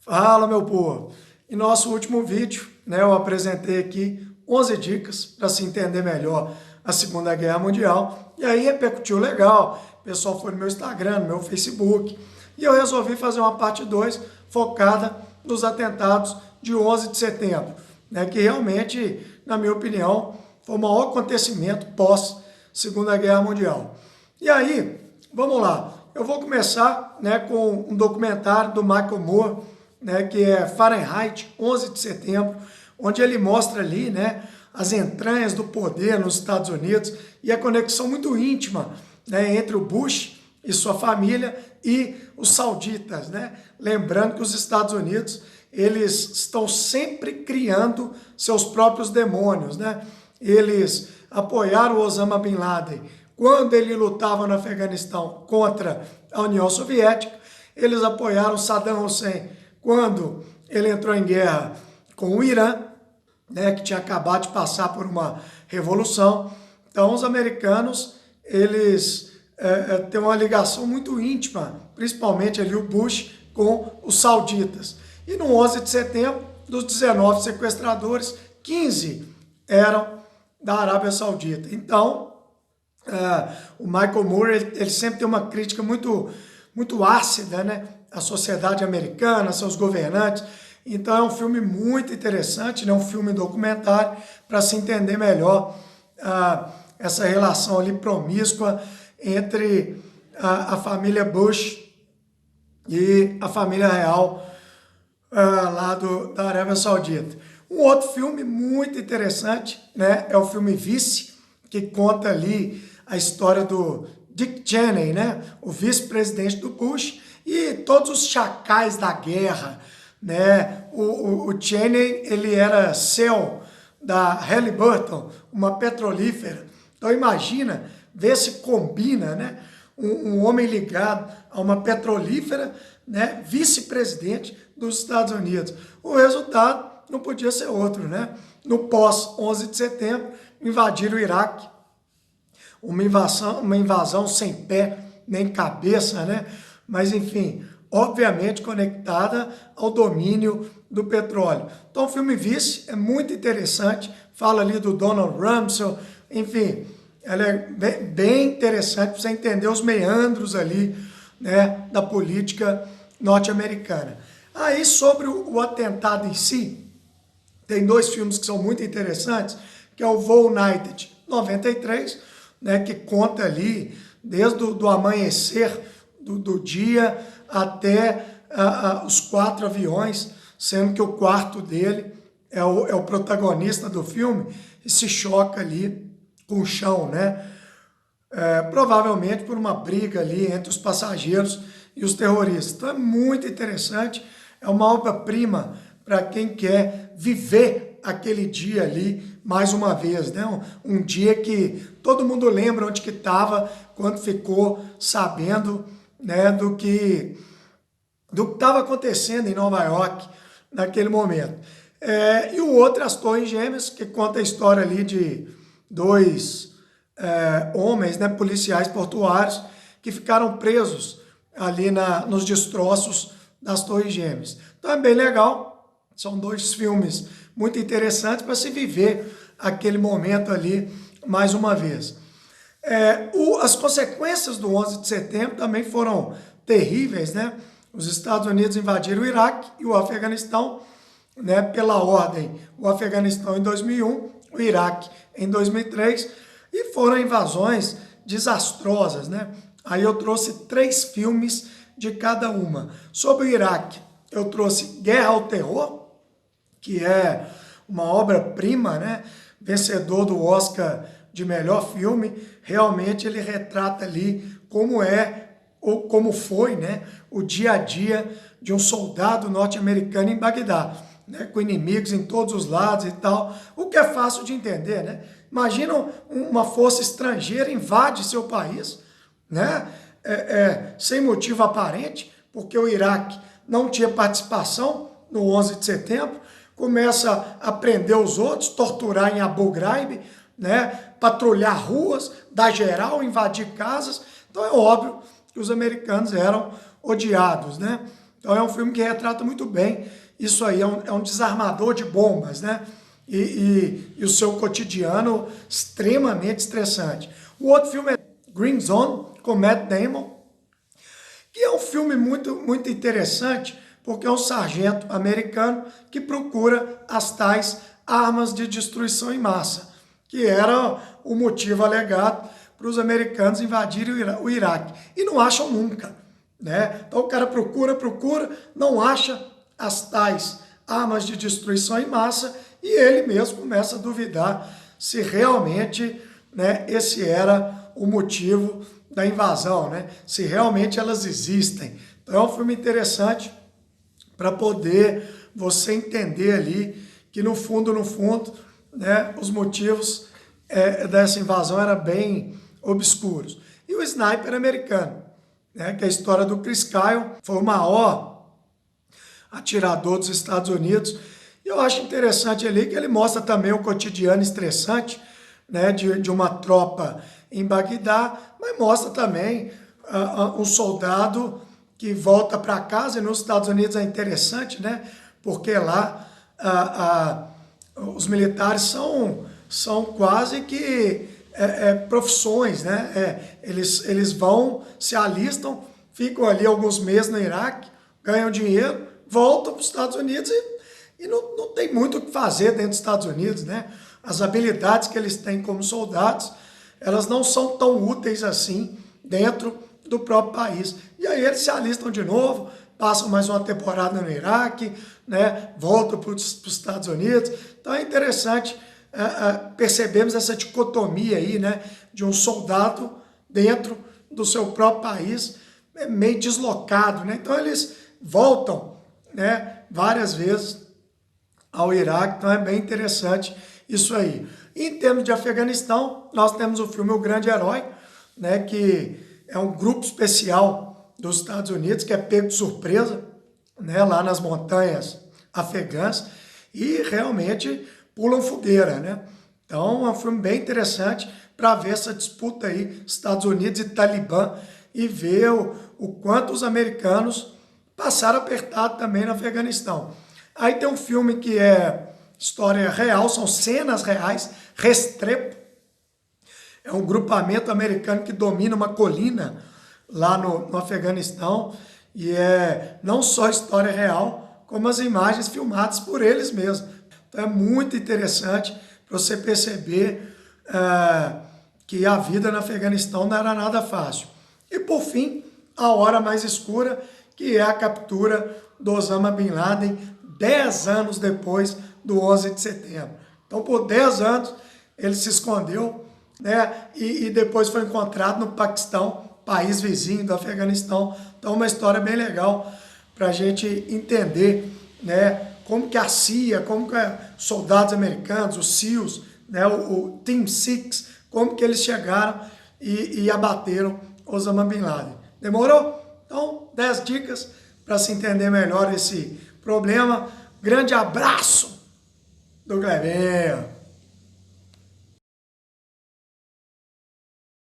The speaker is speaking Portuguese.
Fala, meu povo! Em nosso último vídeo, eu apresentei aqui 11 dicas para se entender melhor a Segunda Guerra Mundial, e aí repercutiu legal, o pessoal foi no meu Instagram, no meu Facebook, e eu resolvi fazer uma parte 2 focada nos atentados de 11 de setembro, que realmente, na minha opinião, foi o maior acontecimento pós Segunda Guerra Mundial. E aí, vamos lá, eu vou começar com um documentário do Michael Moore, que é Fahrenheit 11 de setembro, onde ele mostra ali as entranhas do poder nos Estados Unidos e a conexão muito íntima entre o Bush e sua família e os sauditas. Lembrando que os Estados Unidos eles estão sempre criando seus próprios demônios. Eles apoiaram o Osama Bin Laden quando ele lutava no Afeganistão contra a União Soviética, eles apoiaram Saddam Hussein quando ele entrou em guerra com o Irã, que tinha acabado de passar por uma revolução. Então, os americanos, eles têm uma ligação muito íntima, principalmente ali o Bush com os sauditas. E no 11 de setembro, dos 19 sequestradores, 15 eram da Arábia Saudita. Então, o Michael Moore, ele sempre tem uma crítica muito ácida, à sociedade americana, seus governantes. Então é um filme muito interessante, um filme documentário para se entender melhor essa relação ali promíscua entre a família Bush e a família real lá da Arábia Saudita. Um outro filme muito interessante é o filme Vice, que conta ali a história do Dick Cheney, o vice-presidente do Bush, e todos os chacais da guerra. O Cheney, ele era CEO da Halliburton, uma petrolífera. Então imagina, ver se combina, um homem ligado a uma petrolífera, vice-presidente dos Estados Unidos. O resultado não podia ser outro, No pós-11 de setembro, invadiram o Iraque, uma invasão sem pé nem cabeça, Mas, enfim, obviamente conectada ao domínio do petróleo. Então, o filme Vice é muito interessante, fala ali do Donald Rumsfeld, enfim, ela é bem interessante para você entender os meandros ali, da política norte-americana. Aí, sobre o atentado em si, tem dois filmes que são muito interessantes, que é o Voo United 93, que conta ali desde o amanhecer do dia até os 4 aviões, sendo que o quarto dele é o protagonista do filme e se choca ali com o chão, provavelmente por uma briga ali entre os passageiros e os terroristas. Então é muito interessante, é uma obra-prima para quem quer viver aquele dia ali mais uma vez, um dia que todo mundo lembra onde que estava quando ficou sabendo do que estava acontecendo em Nova York naquele momento. E o outro, As Torres Gêmeas, que conta a história ali de dois homens, policiais portuários, que ficaram presos ali nos destroços das Torres Gêmeas. Então é bem legal, são dois filmes muito interessantes para se viver aquele momento ali mais uma vez. As consequências do 11 de setembro também foram terríveis, Os Estados Unidos invadiram o Iraque e o Afeganistão, pela ordem, o Afeganistão em 2001, o Iraque em 2003, e foram invasões desastrosas, Aí eu trouxe 3 filmes de cada uma. Sobre o Iraque, eu trouxe Guerra ao Terror, que é uma obra-prima, vencedor do Oscar de melhor filme. Realmente ele retrata ali como ou como foi, o dia a dia de um soldado norte-americano em Bagdá, com inimigos em todos os lados e tal, o que é fácil de entender, Imagina uma força estrangeira invade seu país, sem motivo aparente, porque o Iraque não tinha participação no 11 de setembro, começa a prender os outros, torturar em Abu Ghraib, patrulhar ruas, dar geral, invadir casas. Então é óbvio que os americanos eram odiados, Então é um filme que retrata muito bem isso aí, é um desarmador de bombas, né? E o seu cotidiano extremamente estressante. O outro filme é Green Zone, com Matt Damon, que é um filme muito interessante, porque é um sargento americano que procura as tais armas de destruição em massa, que era o motivo alegado para os americanos invadirem o Iraque. E não acham nunca, né? Então o cara procura, não acha as tais armas de destruição em massa e ele mesmo começa a duvidar se realmente, né, esse era o motivo da invasão, né? Se realmente elas existem. Então é um filme interessante para poder você entender ali que no fundo, né, os motivos dessa invasão eram bem obscuros. E o Sniper americano, né, que é a história do Chris Kyle, foi o maior atirador dos Estados Unidos. E eu acho interessante ali que ele mostra também o cotidiano estressante, né, de uma tropa em Bagdá, mas mostra também um soldado que volta para casa, e nos Estados Unidos é interessante, né, porque lá os militares são quase que profissões, né, eles vão, se alistam, ficam ali alguns meses no Iraque, ganham dinheiro, voltam para os Estados Unidos e não tem muito o que fazer dentro dos Estados Unidos, né? As habilidades que eles têm como soldados, elas não são tão úteis assim dentro do próprio país. E aí eles se alistam de novo, passam mais uma temporada no Iraque, né? Voltam para os Estados Unidos. Então é interessante percebemos essa dicotomia aí, né? De um soldado dentro do seu próprio país, meio deslocado, né? Então eles voltam, né, várias vezes ao Iraque, então é bem interessante isso aí. E em termos de Afeganistão, nós temos o filme O Grande Herói, né, que é um grupo especial dos Estados Unidos que é pego de surpresa, né, lá nas montanhas afegãs e realmente pulam fogueira, né? Então é um filme bem interessante para ver essa disputa aí, Estados Unidos e Talibã, e ver o quanto os americanos passaram apertado também no Afeganistão. Aí tem um filme que é história real, são cenas reais, Restrepo. É um grupamento americano que domina uma colina lá no Afeganistão e é não só história real, como as imagens filmadas por eles mesmos. Então é muito interessante para você perceber que a vida no Afeganistão não era nada fácil. E por fim, a hora mais escura, que é a captura do Osama Bin Laden 10 anos depois do 11 de setembro. Então, por 10 anos, ele se escondeu, né, e depois foi encontrado no Paquistão, país vizinho do Afeganistão. Então, uma história bem legal para a gente entender, né, como que a CIA, como que soldados americanos, os SEALs, né, o Team Six, como que eles chegaram e abateram Osama Bin Laden. Demorou? Então, 10 dicas para se entender melhor esse problema. Grande abraço do Clebinho.